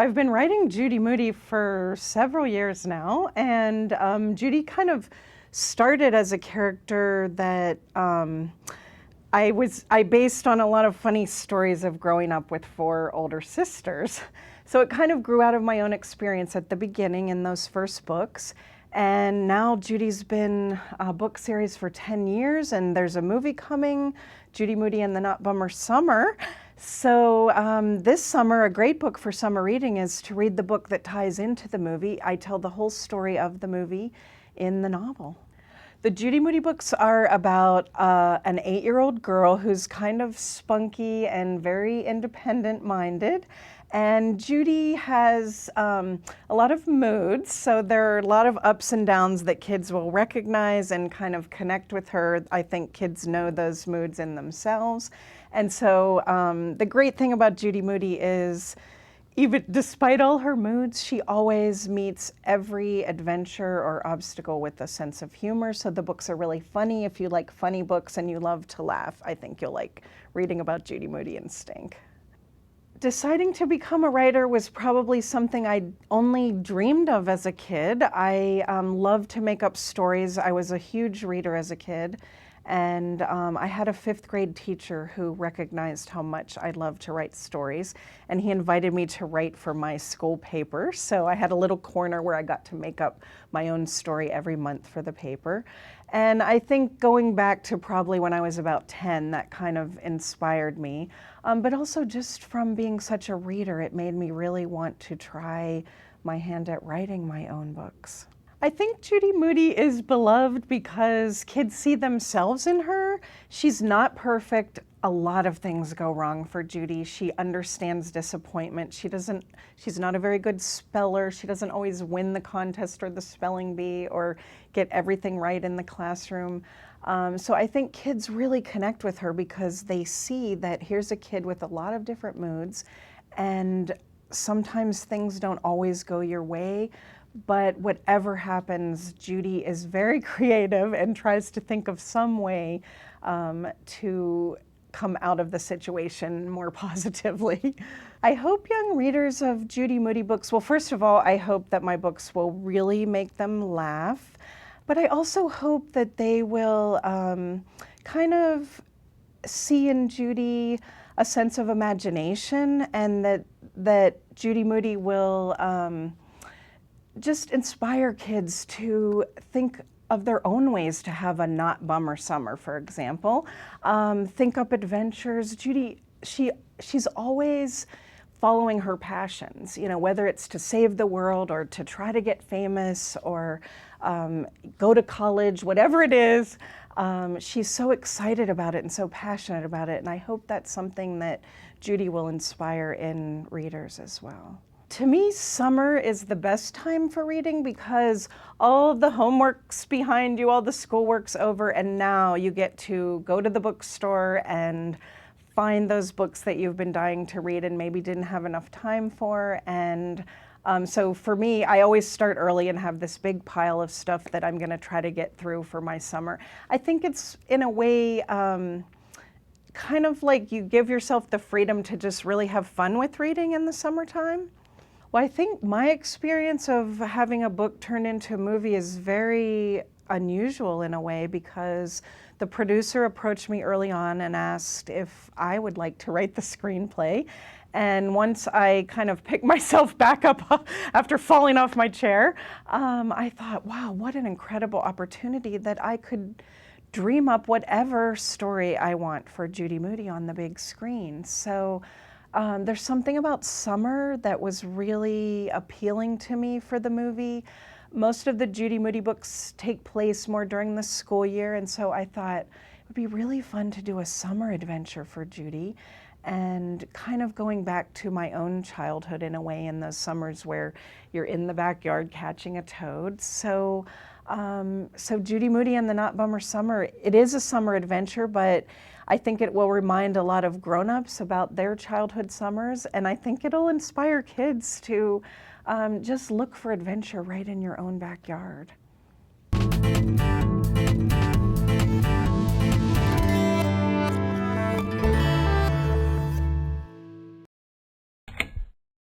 Well, I've been writing Judy Moody for several years now, and Judy kind of started as a character that I based on a lot of funny stories of growing up with four older sisters. So it kind of grew out of my own experience at the beginning in those first books. And now Judy's been a book series for 10 years, and there's a movie coming, Judy Moody and the Not Bummer Summer. So this summer, a great book for summer reading is to read the book that ties into the movie. I tell the whole story of the movie in the novel. The Judy Moody books are about an 8-year-old girl who's kind of spunky and very independent-minded. And Judy has a lot of moods, so there are a lot of ups and downs that kids will recognize and kind of connect with her. I think kids know those moods in themselves. And so the great thing about Judy Moody is, even despite all her moods, she always meets every adventure or obstacle with a sense of humor. So the books are really funny. If you like funny books and you love to laugh, I think you'll like reading about Judy Moody and Stink. Deciding to become a writer was probably something I only dreamed of as a kid. I loved to make up stories. I was a huge reader as a kid. And I had a 5th grade teacher who recognized how much I loved to write stories, and he invited me to write for my school paper. So I had a little corner where I got to make up my own story every month for the paper. And I think going back to probably when I was about 10, that kind of inspired me. But also just from being such a reader, it made me really want to try my hand at writing my own books. I think Judy Moody is beloved because kids see themselves in her. She's not perfect. A lot of things go wrong for Judy. She understands disappointment. She's not a very good speller. She doesn't always win the contest or the spelling bee or get everything right in the classroom. So I think kids really connect with her because they see that here's a kid with a lot of different moods, and sometimes things don't always go your way. But whatever happens, Judy is very creative and tries to think of some way to come out of the situation more positively. I hope young readers of Judy Moody books, well, first of all, I hope that my books will really make them laugh, but I also hope that they will kind of see in Judy a sense of imagination, and that Judy Moody will just inspire kids to think of their own ways to have a not bummer summer, for example. Think up adventures. Judy, she's always following her passions, you know, whether it's to save the world or to try to get famous or go to college, whatever it is. She's so excited about it and so passionate about it, and I hope that's something that Judy will inspire in readers as well. To me, summer is the best time for reading because all the homework's behind you, all the schoolwork's over, and now you get to go to the bookstore and find those books that you've been dying to read and maybe didn't have enough time for. And so for me, I always start early and have this big pile of stuff that I'm gonna try to get through for my summer. I think it's, in a way, kind of like you give yourself the freedom to just really have fun with reading in the summertime. Well, I think my experience of having a book turned into a movie is very unusual in a way because the producer approached me early on and asked if I would like to write the screenplay. And once I kind of picked myself back up after falling off my chair, I thought, wow, what an incredible opportunity that I could dream up whatever story I want for Judy Moody on the big screen. So there's something about summer that was really appealing to me for the movie. Most of the Judy Moody books take place more during the school year, and so I thought it would be really fun to do a summer adventure for Judy, and kind of going back to my own childhood in a way, in those summers where you're in the backyard catching a toad. So Judy Moody and the Not Bummer Summer, it is a summer adventure, but I think it will remind a lot of grown-ups about their childhood summers, and I think it'll inspire kids to just look for adventure right in your own backyard.